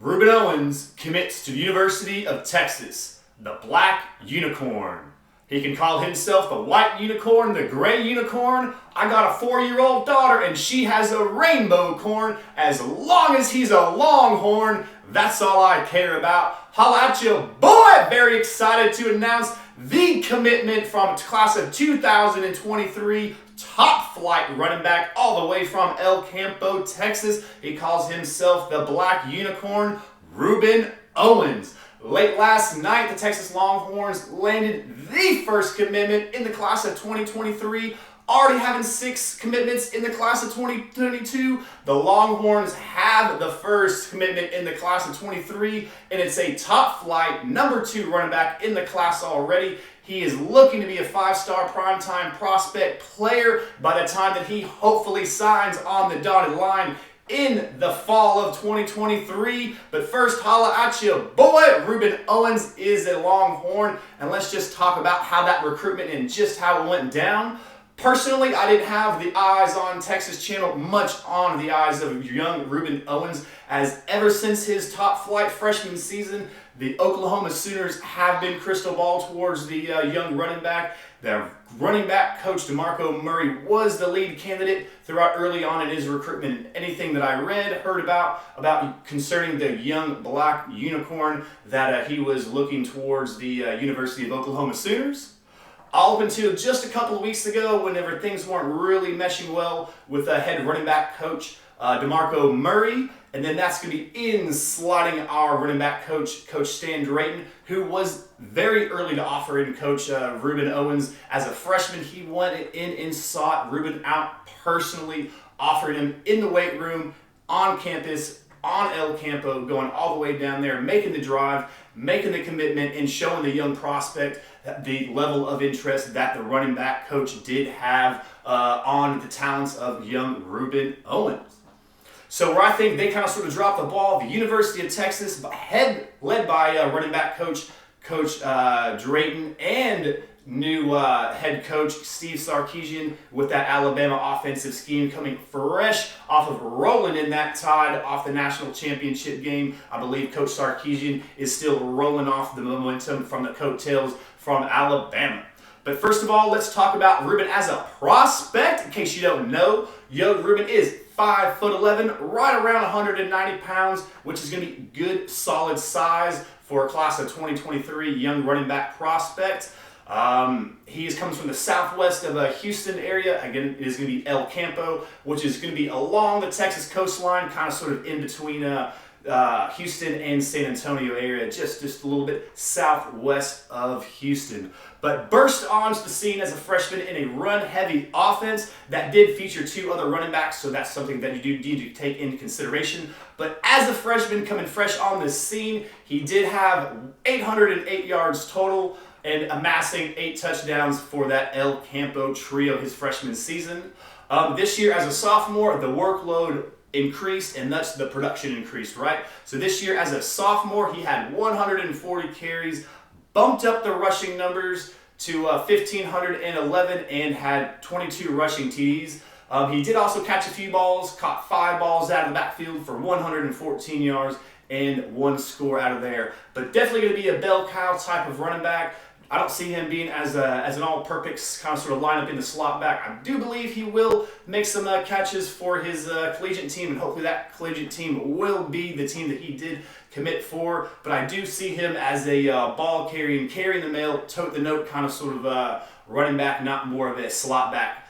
Rueben Owens commits to the University of Texas, the Black Unicorn. He can call himself the White Unicorn, the Gray Unicorn. I got a 4-year-old daughter and she has a rainbow corn. As long as he's a Longhorn, that's all I care about. Holla at you, boy! Very excited to announce the commitment from class of 2023, top flight running back all the way from El Campo, Texas. He calls himself the Black Unicorn, Rueben Owens. Late last night, the Texas Longhorns landed the first commitment in the class of 2023. Already having 6 commitments in the class of 2022. The Longhorns have the first commitment in the class of 23, and it's a top flight number 2 running back in the class already. He is looking to be a 5-star primetime prospect player by the time that he hopefully signs on the dotted line in the fall of 2023. But first, holla at you, boy! Rueben Owens is a Longhorn, and let's just talk about how that recruitment and just how it went down. Personally, I didn't have the eyes on Texas channel much on the eyes of young Rueben Owens, as ever since his top flight freshman season, the Oklahoma Sooners have been crystal ball towards the young running back. The running back coach DeMarco Murray was the lead candidate throughout early on in his recruitment. Anything that I read, heard about concerning the young Black Unicorn, that he was looking towards the University of Oklahoma Sooners. All up until just a couple of weeks ago, whenever things weren't really meshing well with head running back coach DeMarco Murray. And then that's going to be in sliding our running back coach, Coach Stan Drayton, who was very early to offer in Coach Rueben Owens. As a freshman, he went in and sought Rueben out personally, offered him in the weight room, on campus, on El Campo, going all the way down there, making the drive, making the commitment, and showing the young prospect the level of interest that the running back coach did have on the talents of young Rueben Owens. So where I think they kind of sort of dropped the ball, the University of Texas, led by running back coach Drayton, and new head coach Steve Sarkisian with that Alabama offensive scheme, coming fresh off of rolling in that tide off the national championship game. I believe Coach Sarkisian is still rolling off the momentum from the coattails from Alabama. But first of all, let's talk about Rueben as a prospect. In case you don't know, young Rueben is 5'11", right around 190 pounds, which is going to be good, solid size for a class of 2023 young running back prospect. He comes from the southwest of the Houston area. Again, it is going to be El Campo, which is going to be along the Texas coastline, kind of sort of in between Houston and San Antonio area, just a little bit southwest of Houston. But burst onto the scene as a freshman in a run-heavy offense that did feature 2 other running backs, so that's something that you do need to take into consideration. But as a freshman coming fresh on the scene, he did have 808 yards total and amassing 8 touchdowns for that El Campo trio his freshman season. This year as a sophomore, the workload increased, and thus the production increased, right? So this year as a sophomore, he had 140 carries, bumped up the rushing numbers to 1,511, and had 22 rushing TDs. He did also catch a few balls, caught 5 balls out of the backfield for 114 yards and 1 score out of there. But definitely going to be a bell cow type of running back. I don't see him being as an all-purpose kind of sort of lineup in the slot back. I do believe he will make some catches for his collegiate team, and hopefully that collegiate team will be the team that he did commit for. But I do see him as a ball carrying the mail, tote the note kind of sort of running back, not more of a slot back,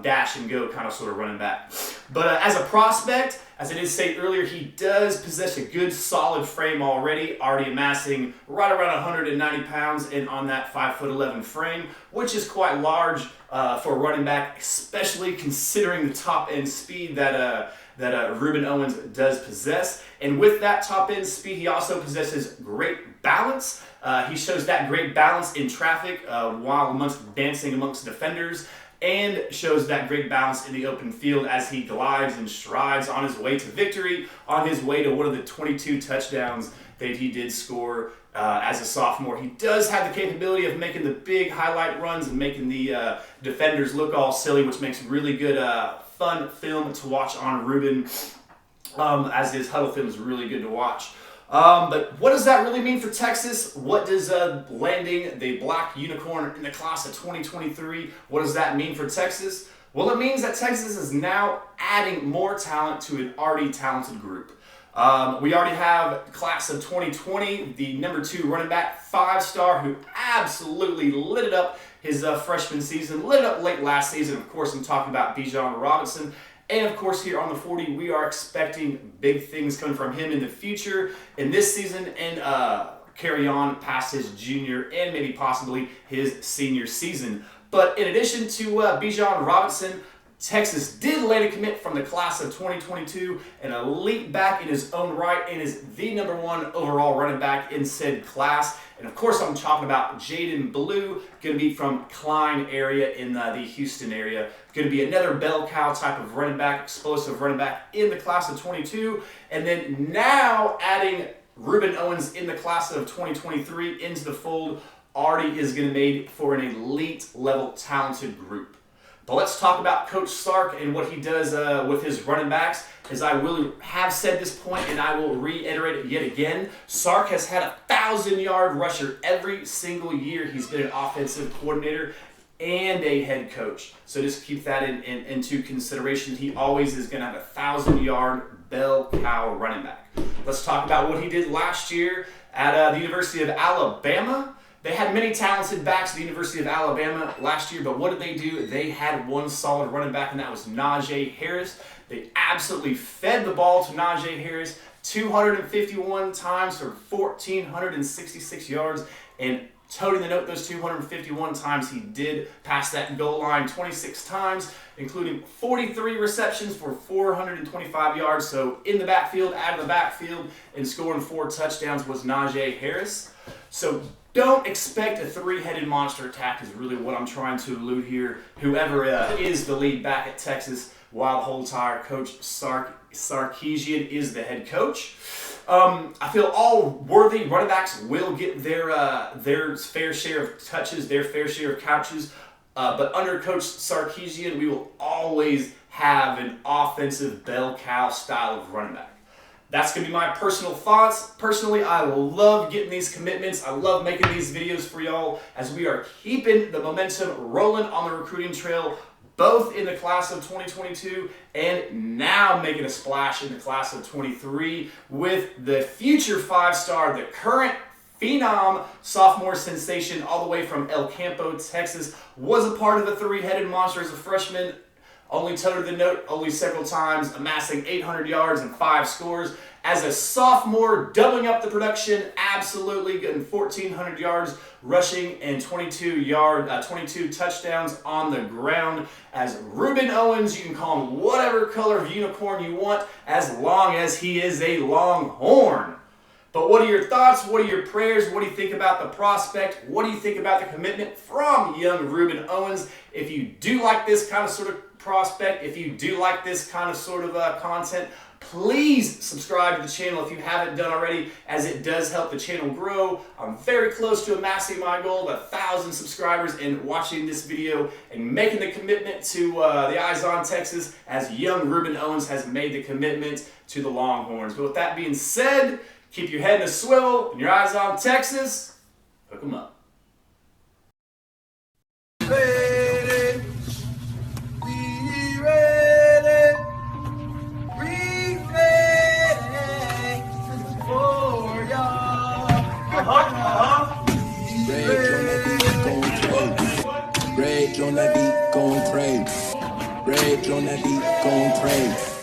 dash and go kind of sort of running back. But as a prospect, as I did say earlier, he does possess a good solid frame already amassing right around 190 pounds and on that 5'11" frame, which is quite large for a running back, especially considering the top end speed that Rueben Owens does possess. And with that top end speed, he also possesses great balance. He shows that great balance in traffic while dancing amongst defenders, and shows that great balance in the open field as he glides and strides on his way to victory, on his way to one of the 22 touchdowns that he did score as a sophomore. He does have the capability of making the big highlight runs and making the defenders look all silly, which makes really good fun film to watch on Rueben. as his huddle film is really good to watch. But what does that really mean for Texas? What does landing the black unicorn in the class of 2023, what does that mean for Texas? Well, it means that Texas is now adding more talent to an already talented group. We already have class of 2020, the number 2 running back, 5-star, who absolutely lit it up his freshman season, lit it up late last season. Of course, I'm talking about Bijan Robinson. And of course, here on the 40, we are expecting big things coming from him in the future, in this season, and carry on past his junior and maybe possibly his senior season. But in addition to Bijan Robinson, Texas did land a commit from the class of 2022, an elite back in his own right, and is the number 1 overall running back in said class. And of course, I'm talking about Jaden Blue, going to be from Klein area in the Houston area. Going to be another bell cow type of running back, explosive running back in the class of 22. And then now adding Rueben Owens in the class of 2023 into the fold already is going to be made for an elite level talented group. But let's talk about Coach Sark and what he does with his running backs. As I will have said this point, and I will reiterate it yet again, Sark has had a 1,000-yard rusher every single year he's been an offensive coordinator and a head coach. So just keep that into consideration. He always is going to have a 1,000-yard bell cow running back. Let's talk about what he did last year at the University of Alabama. They had many talented backs at the University of Alabama last year, but what did they do? They had one solid running back, and that was Najee Harris. They absolutely fed the ball to Najee Harris 251 times for 1,466 yards, and toting the note, those 251 times he did pass that goal line 26 times, including 43 receptions for 425 yards. So in the backfield, out of the backfield, and scoring 4 touchdowns was Najee Harris. So don't expect a 3-headed monster attack is really what I'm trying to allude here. Whoever is the lead back at Texas, while the whole entire Coach Sarkisian is the head coach. I feel all worthy running backs will get their fair share of touches, their fair share of catches. But under Coach Sarkisian, we will always have an offensive bell cow style of running back. That's going to be my personal thoughts. Personally, I love getting these commitments. I love making these videos for y'all as we are keeping the momentum rolling on the recruiting trail, both in the class of 2022 and now making a splash in the class of 23 with the future 5-star, the current phenom sophomore sensation all the way from El Campo, Texas, was a part of the 3-headed monster as a freshman. Only toted the note only several times, amassing 800 yards and 5 scores. As a sophomore, doubling up the production, absolutely getting 1,400 yards rushing and 22 touchdowns on the ground. As Rueben Owens, you can call him whatever color of unicorn you want, as long as he is a Longhorn. But what are your thoughts? What are your prayers? What do you think about the prospect? What do you think about the commitment from young Rueben Owens? If you do like this kind of sort of prospect, if you do like this kind of sort of content, please subscribe to the channel if you haven't done already, as it does help the channel grow. I'm very close to amassing my goal of 1,000 subscribers and watching this video and making the commitment to the Eyes on Texas, as young Rueben Owens has made the commitment to the Longhorns. But with that being said, keep your head in a swivel and your eyes on Texas. Hook 'em up. Rage on that beat, gon' crazy. Rage on that beat, gon' crazy.